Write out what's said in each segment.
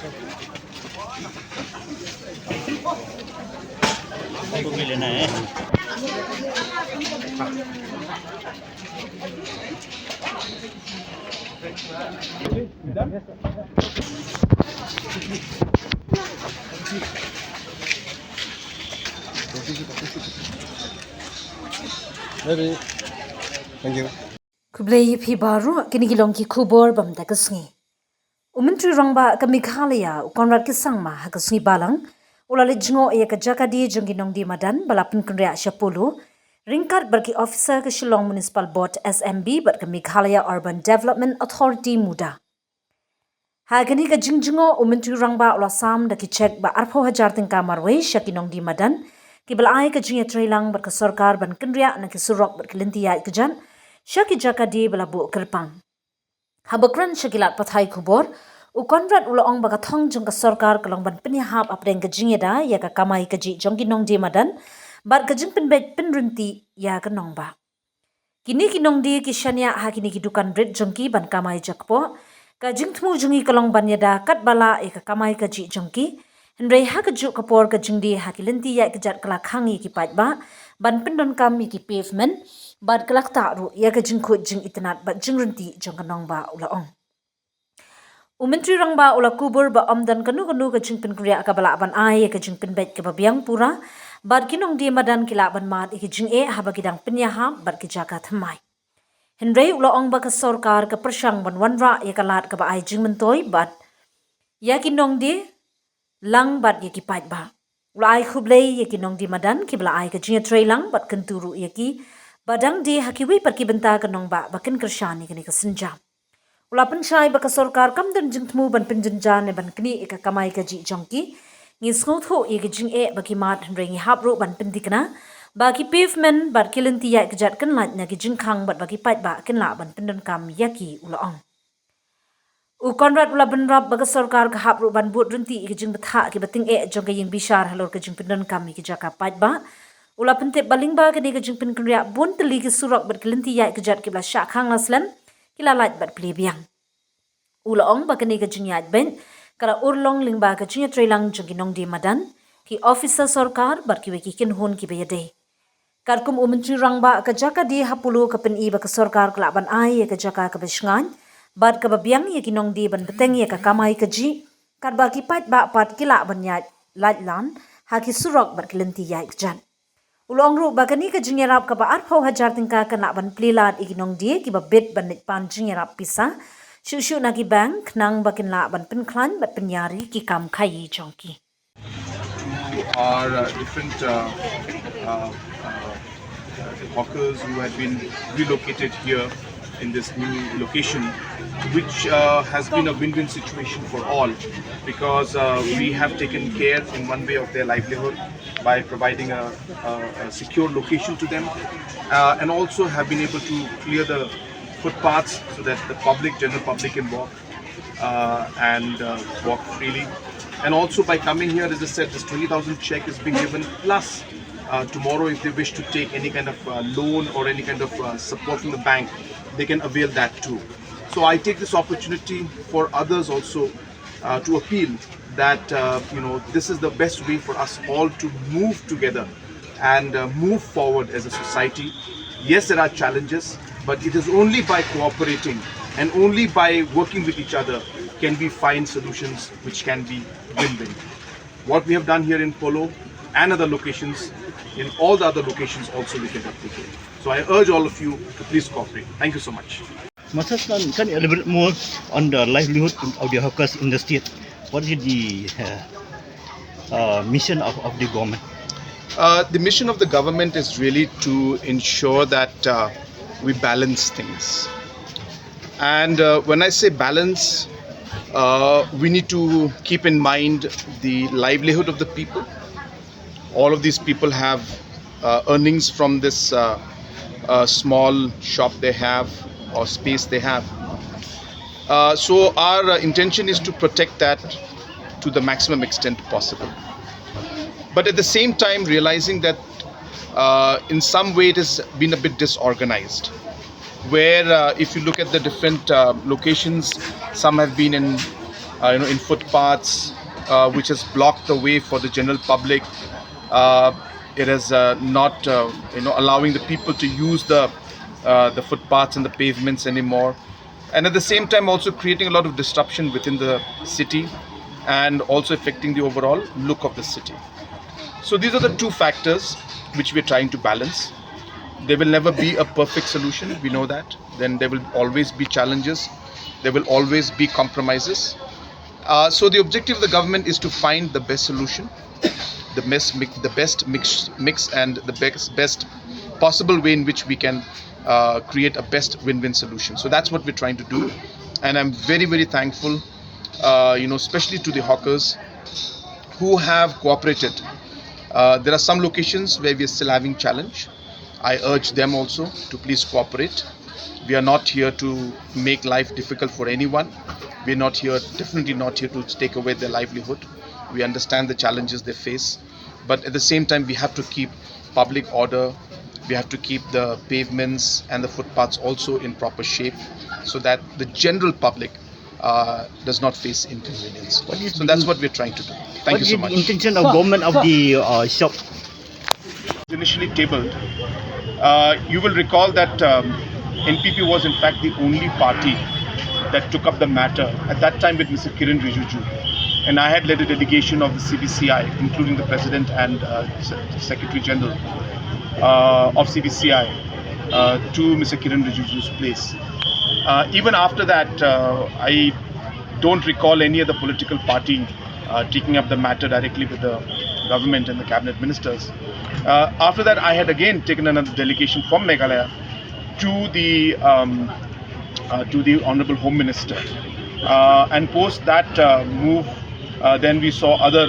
Thank you. Kublai phi baru kini kilong ki kubor bam da kasngi. Umentri rangba ka Meghalaya U Conrad ki sangma ha kasngi balang ulale jingo ya ka jakadi Ki Nongdie Madan balapin kynriah sya Polo ringkat berki officer ke Shillong Municipal Board SMB ber ke Meghalaya Urban Development Authority muda. Ha kini ka jingo umentri rangba ula sam da ki check ba arpo hajar tingka marwe sya Ki Nongdie Madan ki balai ka jingya trailang ber ke Sorkar ban kynriah na ki surok ber ke lintiya ikjan Syaki jakadi belabu kerpang. Habakran syakilat pathai kubor, U Conrad ulaong bagathong jong ka Sorkar kalong ban penihap apreng kajing yada ya ka kamai kaji jong Ki Nongdie Madan, bar kajing penbet penrinti ya ka nongba. Kini Ki Nongdie ki syania ha kini ki dukan brit jong ki ban kamai jakpo, kajing temu jongi kalong ban yada kat bala ya ka kamai kaji jong ki, hendrai ha kajuk kapor kajing di ha ki lenti ya kejat kelakhangi ki patba, ban pendon kami ki pavement, bad kelak tak ru ya ka jingkut jing itanat bat jing renti jong kanong ba ulaong. Umentri rang ba ula kubur ba amdan kanu ka jing pen kriya ka bala ban ai ya ka jing pen bet ka babiang pura bad Ki Nongdie Madan kila ban mat ik jing ha ba kidang penyaha bad ki jaga thamai. Henry ulaong ba ka Sorkar ka persang ban wanra ya ka lat ka ba ai jing mentoi bad ya Ki Nongdie lang bad ya ki pat ba. Ula ai khublei ya Ki Nongdie Madan ki bala ai ka jing tray lang bad kenturu ya ki badang di hakiwi perki benta kanong ba bakin kershani kini kesenjam. Ula pensyai baka Sorkar kam dan jengtmu ban penjenjan ban kini ika kamai kaji jongki ngis ngotho ika jing baki mat rengi hapro ban pendikna baki pavement bat kilenti ya kejat kan lat na ki jingkhang bat baki pat ba kin la ban pendon kam yaki ulaong. U Conrad ula benrap baka Sorkar ka hapro ban but renti ika jing betha ki bating jongka ying bishar halor ka jing pendon kam ki jaka pat ba ula pentep baling ba kini kajing pen kynriah bun teli ke surok ber kelenti ya kejat ke bla syak khang laslan kila lat bat plebiang ula ong ba kini kajing ya ben kala urlong ling ba kajing trailang jong Ki Nongdie Madan ki officer Sorkar bar ki weki kin hun ki beyade karkum umentri rang ba ka jaka di hapulu ka pen I ba ka Sorkar kala ban ai ya ka jaka ka besngan bat ka babiang ya Ki Nongdie ban beteng ya ka kamai kaji kar ba ki pat ba pat kila ban ya lat lan ha ki surok bar kelenti ya kejat Ulong ru bagani ka jingerap ka ba arpau hajar tingka ka nak ban plilat Ki Nongdie ki ba bit ban pan jingerap Pisa Shu na ki bank nang bakin la ban penklan bat penyari ki kam khai chongki. Our different hawkers who had been relocated here in this new location, which has been a win-win situation for all, because we have taken care in one way of their livelihood by providing a secure location to them, and also have been able to clear the footpaths so that the general public can walk and walk freely. And also by coming here, as I said, this 20,000 check is being given, plus tomorrow if they wish to take any kind of loan or any kind of support from the bank, they can avail that too. So I take this opportunity for others also to appeal that this is the best way for us all to move together and move forward as a society. Yes, there are challenges, but it is only by cooperating and only by working with each other can we find solutions which can be win-win. What we have done here in Polo and other locations, in all the other locations also we can replicate. So I urge all of you to please cooperate. Thank you so much. Master, can you elaborate more on the livelihood of the hawkers in the state? What is the mission of the government? The mission of the government is really to ensure that we balance things. And when I say balance, we need to keep in mind the livelihood of the people. All of these people have earnings from this small shop they have or space they have. So our intention is to protect that to the maximum extent possible. But at the same time realizing that in some way it has been a bit disorganized, where if you look at the different locations, some have been in in footpaths, which has blocked the way for the general public. It is not allowing the people to use the footpaths and the pavements anymore, and at the same time also creating a lot of disruption within the city and also affecting the overall look of the city. So these are the two factors which we're trying to balance. There will never be a perfect solution, we know that. Then there will always be challenges, there will always be compromises. So the objective of the government is to find the best solution, the best mix and the best possible way in which we can create a best win-win solution. So that's what we're trying to do, and I'm very, very thankful, especially to the hawkers who have cooperated. There are some locations where we are still having challenge. I urge them also to please cooperate. We are not here to make life difficult for anyone. We're not here, definitely not here to take away their livelihood. We understand the challenges they face, but at the same time we have to keep public order. We have to keep the pavements and the footpaths also in proper shape so that the general public does not face inconvenience. So that's what we're trying to do. Thank you so much. What is the intention of government of the shop? Initially tabled, you will recall that NPP was in fact the only party that took up the matter at that time with Mr. Kynriah, and I had led a delegation of the CBCI, including the President and Secretary General of CBCI, to Mr. Kynriah's place. Even after that, I don't recall any other political party taking up the matter directly with the government and the cabinet ministers. After that, I had again taken another delegation from Meghalaya to the Honorable Home Minister, and post that move, then we saw other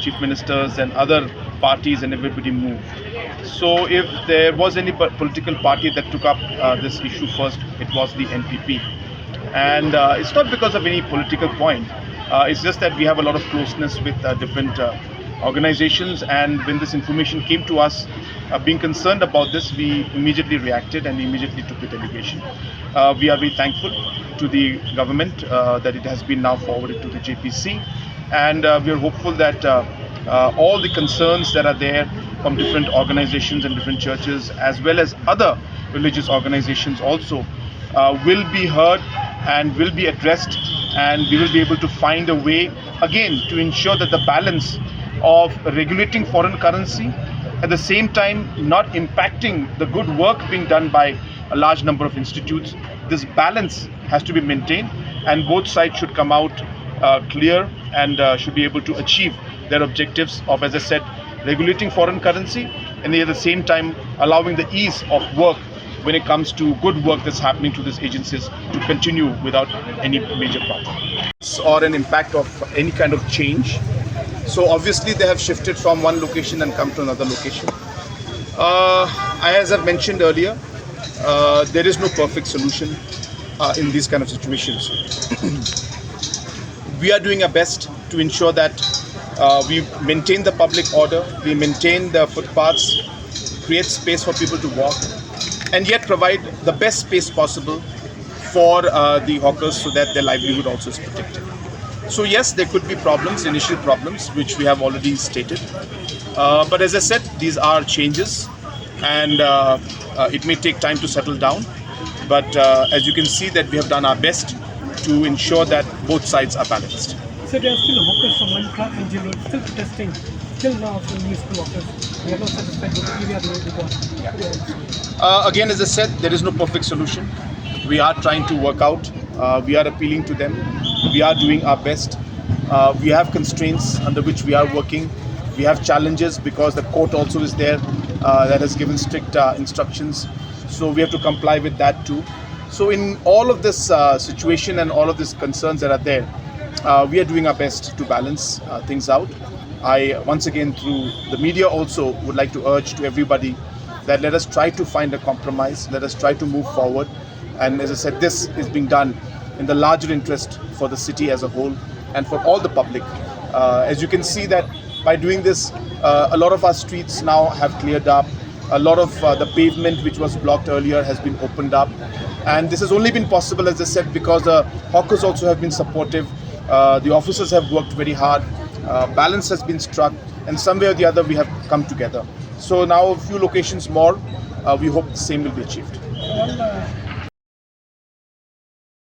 chief ministers and other parties, and everybody moved. So if there was any political party that took up this issue first, it was the NPP, and it's not because of any political point. It's just that we have a lot of closeness with different organizations, and when this information came to us, being concerned about this, we immediately reacted and immediately took the delegation. We are very thankful to the government that it has been now forwarded to the JPC, and we are hopeful that all the concerns that are there from different organizations and different churches, as well as other religious organizations also, will be heard and will be addressed, and we will be able to find a way again to ensure that the balance of regulating foreign currency, at the same time not impacting the good work being done by a large number of institutes, this balance has to be maintained, and both sides should come out clear and should be able to achieve their objectives of, as I said, regulating foreign currency, and at the same time allowing the ease of work when it comes to good work that's happening to these agencies to continue without any major problem or an impact of any kind of change. So obviously they have shifted from one location and come to another location. As I've mentioned earlier, there is no perfect solution in these kind of situations. We are doing our best to ensure that we maintain the public order, we maintain the footpaths, create space for people to walk, and yet provide the best space possible for the hawkers so that their livelihood also is protected. So yes, there could be problems, initial problems, which we have already stated. But as I said, these are changes, and it may take time to settle down. But as you can see, that we have done our best to ensure that both sides are balanced. So there are still hawkers from Mantra and Jill Road still protesting, still now from these two hawkers. We are not satisfied with the area they got. Again, as I said, there is no perfect solution. We are trying to work out. We are appealing to them. We are doing our best. We have constraints under which we are working. We have challenges because the court also is there that has given strict instructions. So we have to comply with that too. So in all of this situation and all of these concerns that are there, we are doing our best to balance things out. I once again, through the media also, would like to urge to everybody that let us try to find a compromise. Let us try to move forward. And as I said, this is being done in the larger interest for the city as a whole and for all the public. As you can see that by doing this, a lot of our streets now have cleared up. A lot of the pavement which was blocked earlier has been opened up. And this has only been possible, as I said, because the hawkers also have been supportive. The officers have worked very hard. Balance has been struck, and some way or the other we have come together. So now a few locations more. We hope the same will be achieved. All